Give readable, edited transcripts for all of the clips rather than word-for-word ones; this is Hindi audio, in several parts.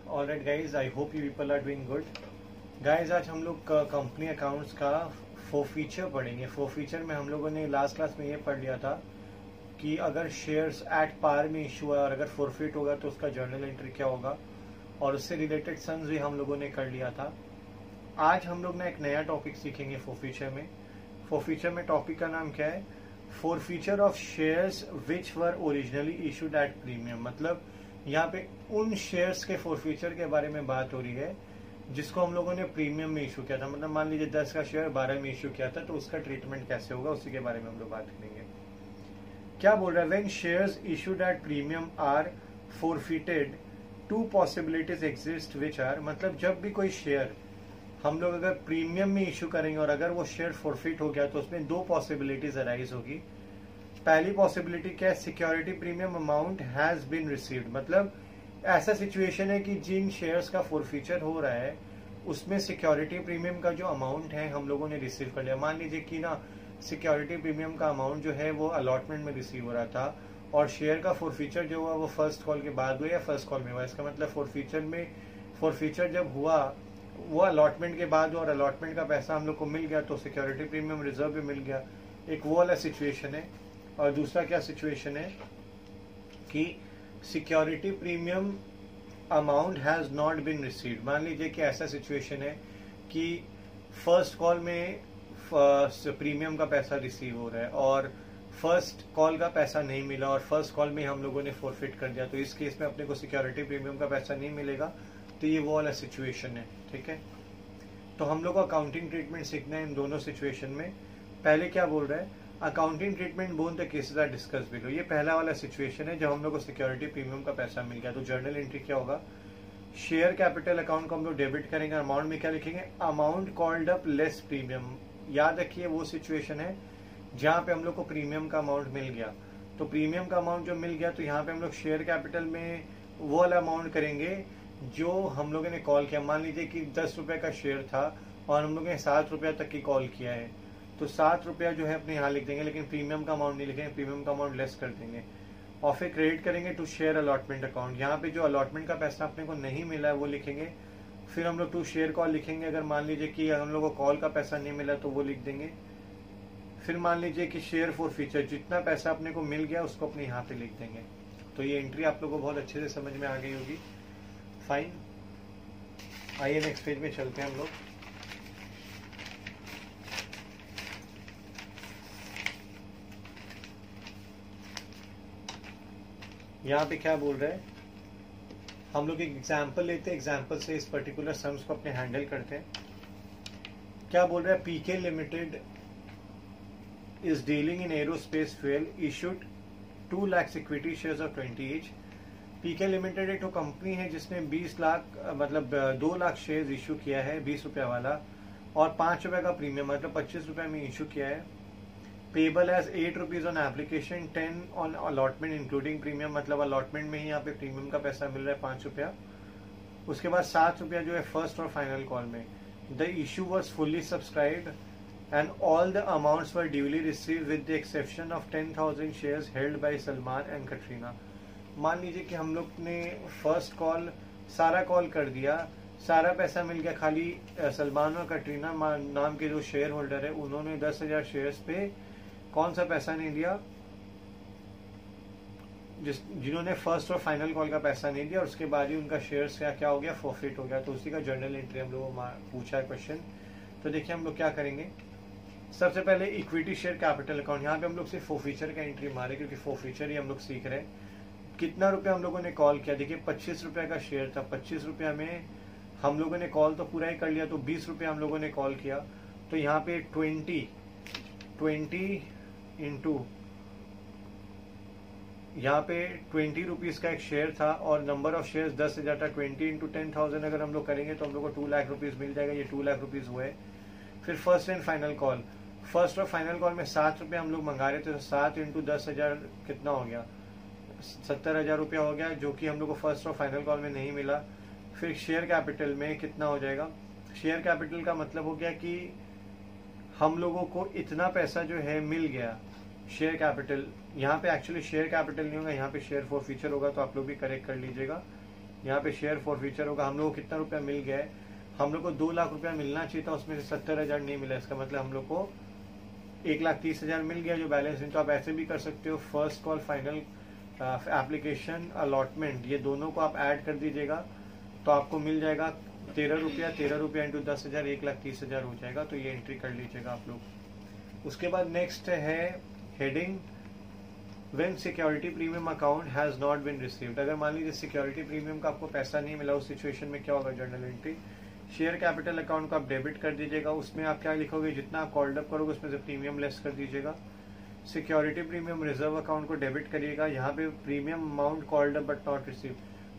Alright guys, I hope you people are doing good. Guys आज हम लोग कंपनी अकाउंट्स का फोरफीचर पढ़ेंगे। फोरफीचर में हम लोगों ने लास्ट क्लास में ये पढ़ लिया था कि अगर शेयर्स एट पार में इशू है और अगर फोरफिट होगा तो उसका जर्नल एंट्री क्या होगा, और उससे रिलेटेड सम्स भी हम लोगों ने कर लिया था। आज हम लोग ना एक नया टॉपिक सीखेंगे फोरफीचर में। फोरफीचर में टॉपिक का नाम क्या है? Forfeiture of shares which were originally issued at premium. मतलब यहाँ पे उन शेयर्स के फोरफीचर के बारे में बात हो रही है जिसको हम लोगों ने प्रीमियम में इशू किया था। मतलब मान लीजिए 10 का शेयर 12 में इशू किया था, तो उसका ट्रीटमेंट कैसे होगा उसी के बारे में हम लोग बात करेंगे। क्या बोल रहा है? When shares issued at premium are forfeited, two possibilities exist which are. मतलब जब भी कोई शेयर हम लोग अगर प्रीमियम में इशू करेंगे और अगर वो शेयर फोरफिट हो गया तो उसमें दो पॉसिबिलिटीज अराइज होगी। पहली पॉसिबिलिटी क्या है? Security premium amount has been received. मतलब ऐसा सिचुएशन है कि जिन शेयर्स का फोरफीचर हो रहा है उसमें सिक्योरिटी प्रीमियम का जो अमाउंट है हम लोगों ने रिसीव कर लिया। मान लीजिए कि ना सिक्योरिटी प्रीमियम का अमाउंट जो है वो अलॉटमेंट में रिसीव हो रहा था और शेयर का फोरफीचर जो हुआ वो फर्स्ट कॉल के बाद हुआ या फर्स्ट कॉल में हुआ। इसका मतलब फोरफीचर जब हुआ वो अलॉटमेंट के बाद हुआ और अलॉटमेंट का पैसा हम लोग को मिल गया तो सिक्योरिटी प्रीमियम रिजर्व भी मिल गया। एक वो वाला सिचुएशन है। और दूसरा क्या सिचुएशन है कि security premium amount has not been received. मान लीजिए कि ऐसा सिचुएशन है कि फर्स्ट कॉल में प्रीमियम का पैसा रिसीव हो रहा है और फर्स्ट कॉल का पैसा नहीं मिला और फर्स्ट कॉल में हम लोगों ने फोरफिट कर दिया, तो इस केस में अपने को सिक्योरिटी प्रीमियम का पैसा नहीं मिलेगा। तो ये वो वाला सिचुएशन है, ठीक है। तो हम लोग को अकाउंटिंग ट्रीटमेंट सीखना है इन दोनों सिचुएशन में। पहले क्या बोल रहा है? Accounting treatment both the cases are discuss below. ये पहला वाला सिचुएशन है जब हम लोग को सिक्योरिटी प्रीमियम का पैसा मिल गया। तो जर्नल एंट्री क्या होगा? शेयर कैपिटल अकाउंट को हम लोग डेबिट करेंगे। अमाउंट में क्या लिखेंगे? Amount called up less premium. याद रखिए वो सिचुएशन है जहाँ पे हम लोग को प्रीमियम का अमाउंट मिल गया। तो प्रीमियम का अमाउंट जो मिल गया तो यहाँ पे हम लोग शेयर कैपिटल में वो वाला अमाउंट करेंगे जो हम लोगों ने कॉल किया। मान लीजिए कि 10 रुपए का शेयर था और हम लोगों ने 7 रुपया तक की कॉल किया है, तो 7 रुपया जो है अपने यहाँ लिख देंगे, लेकिन प्रीमियम का अमाउंट नहीं लिखेंगे, प्रीमियम का अमाउंट लेस कर देंगे और फिर क्रेडिट करेंगे टू शेयर अलॉटमेंट अकाउंट। यहाँ पे जो अलॉटमेंट का पैसा अपने को नहीं मिला है वो लिखेंगे। फिर हम लोग टू शेयर कॉल लिखेंगे। अगर मान लीजिए कि हम लोग को कॉल का पैसा नहीं मिला तो वो लिख देंगे। फिर मान लीजिए कि शेयर फोरफीचर, जितना पैसा अपने को मिल गया उसको अपने यहाँ पे लिख देंगे। तो ये एंट्री आप लोग को बहुत अच्छे से समझ में आ गई होगी। फाइन, आइए नेक्स्ट पेज में चलते हैं हम लोग। यहाँ पे क्या बोल रहे हैं? हम लोग एक एग्जाम्पल लेते हैं, एग्जाम्पल से इस पर्टिकुलर सम्स को अपने हैंडल करते हैं। क्या बोल रहा है? PK limited is dealing in aerospace fuel, issued 2 lakh equity shares of 20 each. PK limited एक तो कंपनी है जिसने 20 लाख मतलब 2 लाख शेयर्स इशू किया है 20 रुपया वाला, और 5 रुपये का प्रीमियम मतलब 25 रुपये में इशू किया है। Payable as 8 rupees on application, 10 on allotment including premium. मतलब अलॉटमेंट में ही यहाँ पे प्रीमियम का पैसा मिल रहा है 5 रुपया। उसके बाद 7 रुपया जो है फर्स्ट और फाइनल कॉल में। The issue was fully subscribed and all the amounts were duly received with the exception of 10,000 shares held by Salman and Katrina। मान लीजिए कि हम लोग ने फर्स्ट कॉल सारा कॉल कर दिया, सारा पैसा मिल गया, खाली सलमान और कटरीना नाम के जो शेयर होल्डर है उन्होंने 10,000 शेयर्स पे कौन सा पैसा नहीं दिया? जिन्होंने फर्स्ट और फाइनल कॉल का पैसा नहीं दिया और उसके बाद ही उनका शेयर्स क्या हो गया? फोरफिट हो गया। तो उसी का जर्नल एंट्री हम लोगों को पूछा है क्वेश्चन। तो देखिए हम लोग क्या करेंगे। सबसे पहले इक्विटी शेयर कैपिटल अकाउंट, यहाँ पे हम लोग सिर्फ फोरफीचर का एंट्री मारे क्योंकि फोरफीचर ही हम लोग सीख रहे हैं। कितना रुपया हम लोगों ने कॉल किया? देखिए 25 रुपये का शेयर था, 25 रुपया में हम लोगों ने कॉल तो पूरा ही कर लिया, तो 20 रुपये हम लोगों ने कॉल किया। तो यहाँ पे 20 इंटू यहाँ पे 20 रुपीज का एक शेयर था और नंबर ऑफ शेयर्स 10,000 था। 20 इंटू 10,000 अगर हम लोग करेंगे तो हम लोग को 2 लाख रुपीज मिल जाएगा। ये 2 लाख रुपीज हुए। फिर first and final call, first और फाइनल कॉल में 7 रुपये हम लोग मंगा रहे थे, तो 7 इंटू 10,000 कितना हो गया? 70,000 रुपया हो गया, जो कि हम लोग को फर्स्ट और फाइनल कॉल में नहीं मिला। फिर शेयर कैपिटल में कितना हो जाएगा? शेयर कैपिटल का मतलब हो गया कि हम लोगों को इतना पैसा जो है मिल गया। शेयर कैपिटल यहाँ पे एक्चुअली शेयर कैपिटल नहीं होगा, यहाँ पे शेयर फोरफीचर होगा, तो आप लोग भी करेक्ट कर लीजिएगा। यहाँ पे शेयर फॉरफीचर होगा। हम लोग को कितना रुपया मिल गया है, हम लोग को 2 लाख रुपया मिलना चाहिए था, उसमें से 70,000 नहीं मिला। इसका मतलब हम लोग को 1,30,000 मिल गया जो बैलेंस है। तो आप ऐसे भी कर सकते हो, first call, final application, allotment, ये दोनों को आप ऐड कर दीजिएगा तो आपको मिल जाएगा 13 रुपया इंटू 10,000, 1,30,000 हो जाएगा। तो ये एंट्री कर लीजिएगा आप लोग। उसके बाद नेक्स्ट है heading when security premium account has not been received. अगर मान लीजिए सिक्योरिटी प्रीमियम का आपको पैसा नहीं मिला, उस सिचुएशन में क्या होगा journal entry, share capital account को आप डेबिट कर दीजिएगा। उसमें आप क्या लिखोगे, जितना आप कॉल्ड अप करोगे उसमें से प्रीमियम लेस कर दीजिएगा। सिक्योरिटी प्रीमियम रिजर्व अकाउंट को डेबिट करिएगा। यहाँ पे premium amount called up but not receive.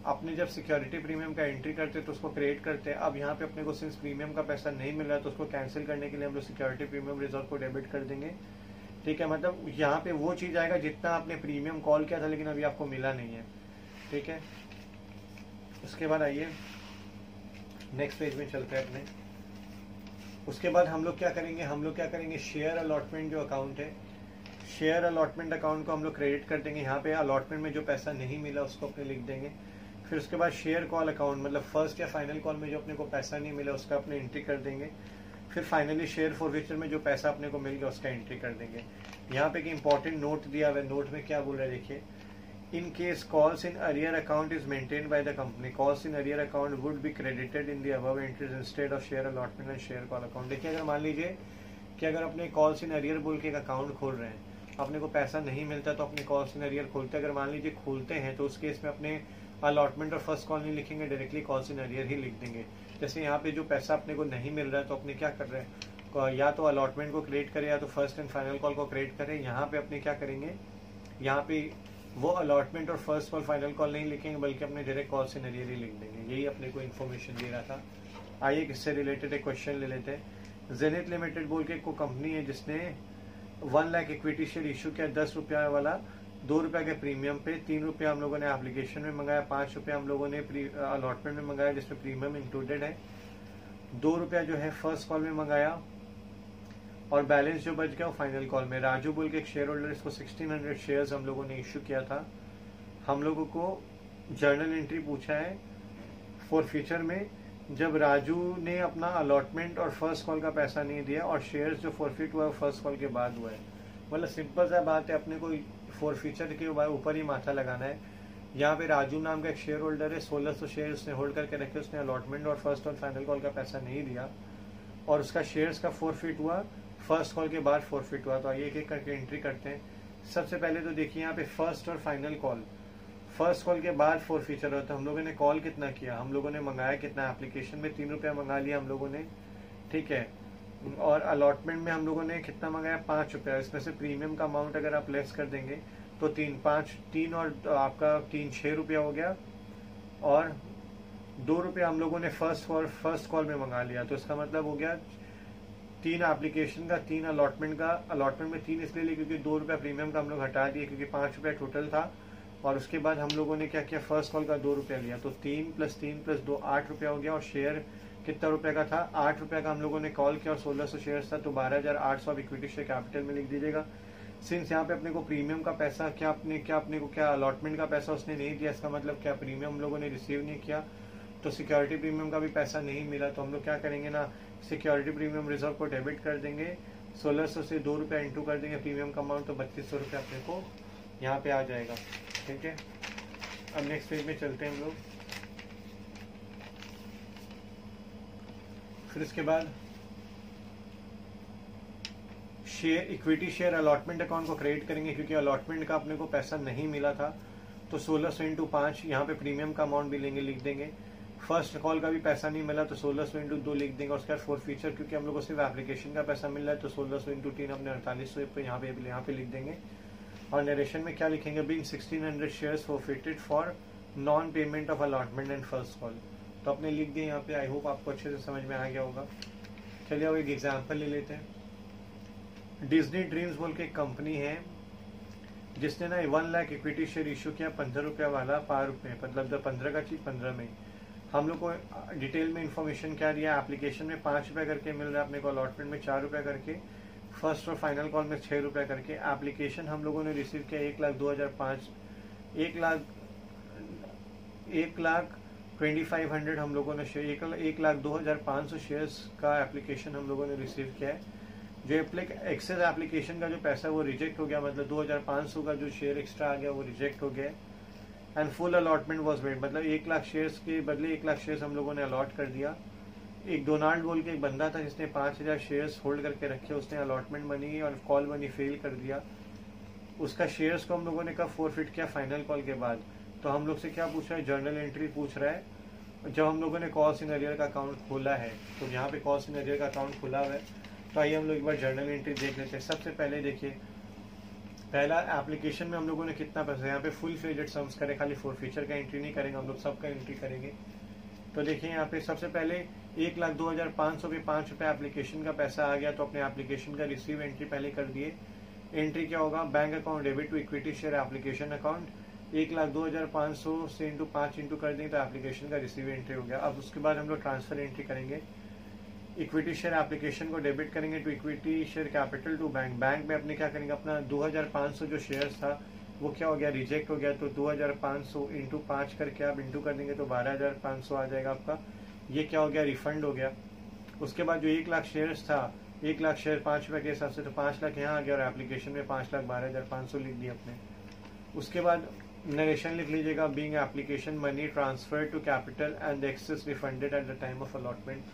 आपने जब सिक्योरिटी प्रीमियम का एंट्री करते तो उसको क्रिएट करते हैं। अब यहाँ पे अपने को सिंस प्रीमियम का पैसा नहीं मिल रहा तो उसको कैंसिल करने के लिए हम लोग सिक्योरिटी प्रीमियम रिजर्व को डेबिट कर देंगे। ठीक है, मतलब यहाँ पे वो चीज आएगा जितना आपने प्रीमियम कॉल किया था लेकिन अभी आपको मिला नहीं है। ठीक है, उसके बाद आइए नेक्स्ट पेज में चलते हैं अपने। उसके बाद हम लोग क्या करेंगे, शेयर अलॉटमेंट जो अकाउंट है, शेयर अलॉटमेंट अकाउंट को हम लोग क्रेडिट कर देंगे। यहाँ पे अलॉटमेंट में जो पैसा नहीं मिला उसको अपने लिख देंगे। फिर उसके बाद शेयर कॉल अकाउंट, मतलब फर्स्ट या फाइनल कॉल में जो अपने को पैसा नहीं मिला उसका अपने एंट्री कर देंगे। फिर फाइनली शेयर फॉरफीचर में जो पैसा अपने को मिल गया उसका एंट्री कर देंगे। यहाँ पे एक इंपॉर्टेंट नोट दिया हुआ है, नोट में क्या बोल रहा है देखिए, in case calls in arrear account is maintained by the company, calls in arrear account would be credited in the above entries instead of share allotment and share call account. देखिए, अगर मान लीजिए कि अगर अपने कॉल्स इन अरियर बोल के एक अकाउंट खोल रहे हैं, अपने को पैसा नहीं मिलता तो अपने कॉल्स इन अरियर खोलते हैं। अगर मान लीजिए खोलते हैं तो उस केस में अपने अलॉटमेंट और फर्स्ट कॉल नहीं लिखेंगे, डायरेक्टली कॉल्स इन अरियर ही लिख देंगे। जैसे यहाँ पे जो पैसा अपने को नहीं मिल रहा है तो अपने क्या कर रहे हैं, या तो अलॉटमेंट को क्रिएट करें या तो फर्स्ट एंड फाइनल कॉल को क्रिएट करें। यहाँ पे अपने क्या करेंगे, यहाँ पे वो अलॉटमेंट और फर्स्ट कॉल फाइनल कॉल नहीं लिखेंगे बल्कि अपने डायरेक्ट कॉल्स इन अरियर ही लिख देंगे। यही अपने को इन्फॉर्मेशन दे रहा था। आइए इससे रिलेटेड एक क्वेश्चन ले लेते हैं। जेनिथ लिमिटेड बोल के को कंपनी है जिसने 1 लाख इक्विटी शेयर इशू किया 10 रुपया वाला, 2 रुपया के प्रीमियम पे, 3 रुपया हम लोगों ने एप्लीकेशन में मंगाया, 5 रुपया हम लोगों ने अलॉटमेंट में मंगाया जिसमें प्रीमियम इंक्लूडेड है, 2 रुपया जो है फर्स्ट कॉल में मंगाया और बैलेंस जो बच गया वो फाइनल कॉल में। राजू बोल के एक शेयर होल्डर, इसको 1600 शेयर्स हम लोगों ने इशू किया था। हम लोगों को जर्नल एंट्री पूछा है फॉर फ्यूचर में जब राजू ने अपना अलॉटमेंट और फर्स्ट कॉल का पैसा नहीं दिया और शेयर्स जो फॉरफिट हुआ फर्स्ट कॉल के बाद हुआ है। मतलब सिंपल सा बात है, अपने को फॉर फ्यूचर के ऊपर ही माथा लगाना है। यहाँ पे राजू नाम का एक शेयर होल्डर है, 1600 शेयर उसने होल्ड करके रखे, उसने अलॉटमेंट और फर्स्ट और फाइनल कॉल का पैसा नहीं दिया और उसका शेयर्स का फॉरफिट हुआ, फर्स्ट कॉल के बाद फॉरफिट हुआ। तो आइए एक एक करके एंट्री करते हैं। सबसे पहले तो देखिए यहाँ पे फर्स्ट और फाइनल कॉल, फर्स्ट कॉल के बाद फॉरफीचर होता है। हम लोगों ने कॉल कितना किया, हम लोगों ने मंगाया कितना, एप्लीकेशन में 3 रुपया मंगा लिया हम लोगों ने, ठीक है, और अलॉटमेंट में हम लोगों ने कितना मंगाया 5 रुपया। इसमें से प्रीमियम का अमाउंट अगर आप लेस कर देंगे तो 3 और आपका 3 6 रुपया हो गया और 2 रुपया हम लोगों ने फर्स्ट कॉल में मंगा लिया। तो इसका मतलब हो गया 3 एप्लीकेशन का, 3 अलॉटमेंट का। अलॉटमेंट में 3 इसलिए लिए क्योंकि 2 रुपया प्रीमियम का हम लोग हटा दिए क्योंकि 5 रुपया टोटल था और उसके बाद हम लोगों ने क्या किया, फर्स्ट कॉल का 2 रुपया लिया। तो 3 + 3 + 2 8 रुपया हो गया और शेयर कितना रुपए का था, 8 रुपया का हम लोगों ने कॉल किया और 1600 शेयर था तो 12,800 आप इक्विटी शेयर कैपिटल में लिख दीजिएगा। सिंस यहाँ पे अपने को प्रीमियम का पैसा क्या अलॉटमेंट का पैसा उसने नहीं दिया, इसका मतलब क्या प्रीमियम हम लोगों ने रिसीव नहीं किया तो सिक्योरिटी प्रीमियम का भी पैसा नहीं मिला। तो हम लोग क्या करेंगे ना, सिक्योरिटी प्रीमियम रिजर्व को डेबिट कर देंगे, 1600 से 2 रुपया इंटू कर देंगे प्रीमियम का अमाउंट, तो 3200 रुपया अपने को यहाँ पे आ जाएगा। ठीक है, अब नेक्स्ट पेज में चलते हैं हम लोग। फिर इसके बाद share equity share allotment account को क्रिएट करेंगे क्योंकि अलॉटमेंट का अपने को पैसा नहीं मिला था। तो 1600 × 5 यहाँ पे प्रीमियम का अमाउंट भी लेंगे, लिख देंगे। फर्स्ट कॉल का भी पैसा नहीं मिला तो 1600 × 2 लिख देंगे। उसके बाद फॉर फ्यूचर क्योंकि हम लोग को सिर्फ एप्लीकेशन का पैसा मिल रहा है तो 1600 × 3 अपने 4800 पे यहाँ पे लिख देंगे। और नरेशन में क्या लिखेंगे, being 1600 shares forfeited for non payment of allotment and first call. तो अपने लिख दिए यहाँ पे। आई होप आपको अच्छे से समझ में आ गया होगा। चलिए अब एक एग्जाम्पल ले लेते हैं। डिज्नी ड्रीम्स बोल के एक कंपनी है जिसने ना 1 लाख इक्विटी शेयर इशू किया 15 रुपया वाला, 5 रुपये, मतलब जब 15 का चीज 15 में। हम लोग को डिटेल में इंफॉर्मेशन क्या दिया, एप्लीकेशन में 5 रुपया करके मिल रहा है अपने को, अलॉटमेंट में 4 रुपया करके, फर्स्ट और फाइनल कॉल में 6 रुपया करके। एप्लीकेशन हम लोगों ने रिसीव किया 1,02,500, 1 लाख 2500 हम लोगों ने शेयर 1,02,500 शेयर्स का एप्लीकेशन हम लोगों ने रिसीव किया है। जो एक्सेस एप्लीकेशन का जो पैसा वो रिजेक्ट हो गया, मतलब 2,500 का जो शेयर एक्स्ट्रा आ गया वो रिजेक्ट हो गया। And full allotment was made, मतलब 1 लाख शेयर्स के बदले 1 लाख शेयर्स हम लोगों ने अलॉट कर दिया। एक डोनाल्ड बोल के एक बंदा था जिसने 5,000 शेयर्स होल्ड करके रखे, उसने अलॉटमेंट मनी और कॉल मनी फेल कर दिया। उसका शेयर्स को हम लोगों ने कब फॉरफिट किया? फाइनल कॉल के बाद। तो हम लोग से क्या पूछ रहा है? जर्नल एंट्री पूछ रहा है जब हम लोगों ने कॉल्स इन अरियर का अकाउंट खोला है। तो यहाँ पे कॉल्स इन अरियर का अकाउंट खुला हुआ है, तो आइए हम लोग एक बार जर्नल एंट्री देख लेते हैं। सबसे पहले देखिए, पहला एप्लीकेशन में हम लोगों ने कितना पैसा, यहाँ पे फुल फ्लेजेड सम्स करें, खाली फॉरफीचर का एंट्री नहीं करेंगे हम लोग, सबका एंट्री करेंगे। तो देखिए यहाँ पे सबसे पहले 1,02,500 पे ₹5 एप्लीकेशन का पैसा आ गया, तो अपने एप्लीकेशन का रिसीव एंट्री पहले कर दिए। एंट्री क्या होगा? Bank account debit to equity share application account. 1,02,500 से इंटू 5 इंटू कर दें तो एप्लीकेशन का रिसीव एंट्री हो गया। अब उसके बाद हम लोग ट्रांसफर एंट्री करेंगे। इक्विटी शेयर एप्लीकेशन को डेबिट करेंगे to equity share capital to bank. Bank में अपने क्या करेंगे? अपना 2,500 जो शेयर्स था वो क्या हो गया? रिजेक्ट हो गया। तो 2,500 इंटू 5 करके आप इंटू कर देंगे तो 12,500 आ जाएगा आपका। ये क्या हो गया? रिफंड हो गया। उसके बाद जो 1 लाख शेयर्स था, 1 लाख शेयर ₹5 के हिसाब से, तो 5 लाख यहाँ आ गया और एप्लीकेशन में 5,12,500 लिख दिया अपने। उसके बाद नरेशन लिख लीजिएगा, being application money transfer to capital and excess refunded at the time of allotment,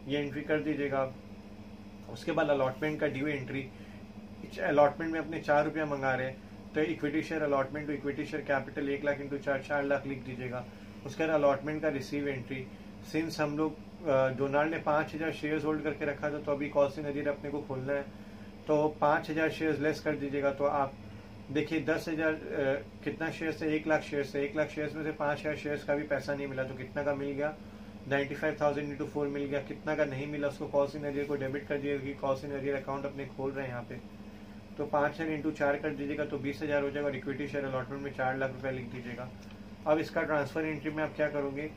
ये एंट्री कर दीजिएगा। उसके बाद अलॉटमेंट का ड्यू एंट्री, अलॉटमेंट में अपने ₹4 मंगा रहे हैं, तो equity share allotment to equity share capital 1 lakh into 4 lakh लिख दीजिएगा। उसके बाद अलॉटमेंट का रिसीव एंट्री, सिंस हम लोग डोनाल्ड ने 5,000 शेयर्स होल्ड करके रखा था, तो अभी कॉस्ट इन अरियर अपने को खोलना है, तो 5,000 शेयर्स लेस कर दीजिएगा। तो आप देखिए 10,000 कितना शेयर से? 1 लाख शेयर से, 1 लाख शेयर्स में से 5,000 शेयर्स का भी पैसा नहीं मिला, तो कितना का मिल गया? 95,000 इंटू 4 मिल गया। कितना का नहीं मिला उसको कॉस्ट इन अरियर को डेबिट कर दिएगा, कॉस्ट इन अरियर अकाउंट अपने खोल रहे हैं यहाँ पे। तो 5,000 इंटू 4 कर दीजिएगा तो 20,000 हो जाएगा और इक्विटी शेयर अलॉटमेंट में 4 लाख रुपए लिख दीजिएगा। अब इसका ट्रांसफर एंट्री में आप क्या करोगे?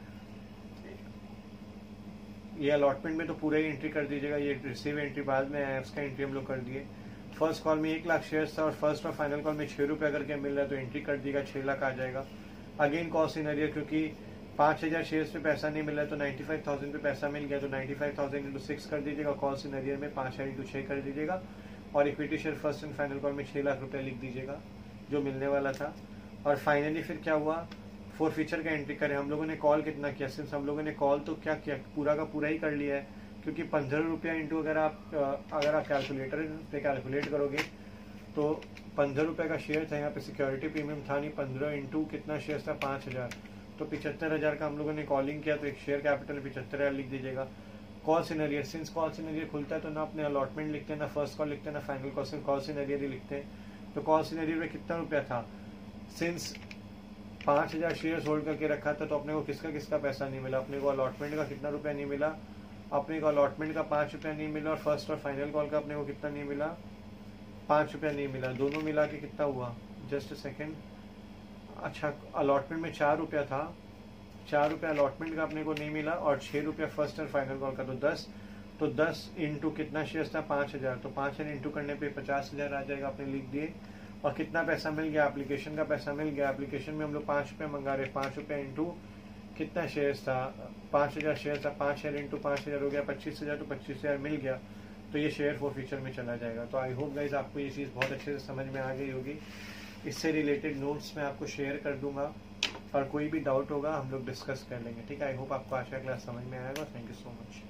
ये अलॉटमेंट में तो पूरा ही एंट्री कर दीजिएगा, ये रिसीव एंट्री बाद में आया, उसका एंट्री हम लोग कर दिए। फर्स्ट कॉल में 1 लाख शेयर्स था और फर्स्ट और फाइनल कॉल में ₹6 करके मिल रहा है, तो एंट्री कर दिएगा, 6 लाख आ जाएगा। अगेन कॉस्ट इन अरियर, क्योंकि 5,000 शेयर्स पे पैसा नहीं मिला है तो 95,000 पे पैसा मिल गया, तो 95,000 इंटू 6 कर दीजिएगा, कॉस्ट इन अरियर में 5,000 इंटू 6 कर दीजिएगा और equity share first and final call में 6 लाख रुपए लिख दीजिएगा जो मिलने वाला था। और फाइनली फिर क्या हुआ? फॉरफीचर का एंट्री करें। हम लोगों ने कॉल कितना किया? सिंस हम लोगों ने कॉल तो क्या किया, पूरा का पूरा ही कर लिया है, क्योंकि ₹15 इंटू अगर आप कैलकुलेटर पे कैलकुलेट करोगे तो ₹15 का शेयर था, यहाँ पे सिक्योरिटी प्रीमियम था नहीं। 15 इंटू कितना शेयर था? 5,000, तो 75,000 का हम लोगों ने कॉलिंग किया, तो एक शेयर कैपिटल 75,000 लिख दीजिएगा। कॉल सिनेरियर, सिंस कॉल सिनेरियर खुलता है तो ना अपने अलॉटमेंट लिखते हैं, ना फर्स्ट कॉल लिखते हैं, ना फाइनल कॉल सिनेरियर ही लिखते हैं। तो कॉल सिनेरियर में कितना रुपया था? सिंस 5,000 शेयर्स होल्ड करके रखा था, तो अपने को किसका किसका पैसा नहीं मिला? अपने को अलॉटमेंट का कितना रुपया नहीं मिला? अपने को अलॉटमेंट का ₹5 नहीं मिला और फर्स्ट और फाइनल कॉल का अपने को कितना नहीं मिला? ₹5 नहीं मिला। दोनों मिला के कितना हुआ? Just a second. अच्छा, अलॉटमेंट में ₹4 था, ₹4 अलॉटमेंट का अपने को नहीं मिला और ₹6 फर्स्ट और फाइनल कॉल का, तो 10 इंटू कितना शेयर्स था? 5,000, तो 5,000 इंटू करने पे 50,000 आ जाएगा, आपने लिख दिए। और कितना पैसा मिल गया? एप्लीकेशन का पैसा मिल गया। एप्लीकेशन में हम लोग ₹5 मंगा रहे, ₹5 इंटू कितना शेयर्स था? 5,000 शेयर था, 5,000 इंटू 5,000 हो गया 25,000, तो 25,000 मिल गया, तो ये शेयर फॉरफीचर में चला जाएगा। तो आई होप गाइज आपको ये चीज़ बहुत अच्छे से समझ में आ गई होगी। इससे रिलेटेड नोट्स मैं आपको शेयर कर दूंगा और कोई भी डाउट होगा हम लोग डिस्कस कर लेंगे, ठीक है। आई होप आपको आज का क्लास समझ में आएगा। Thank you so much.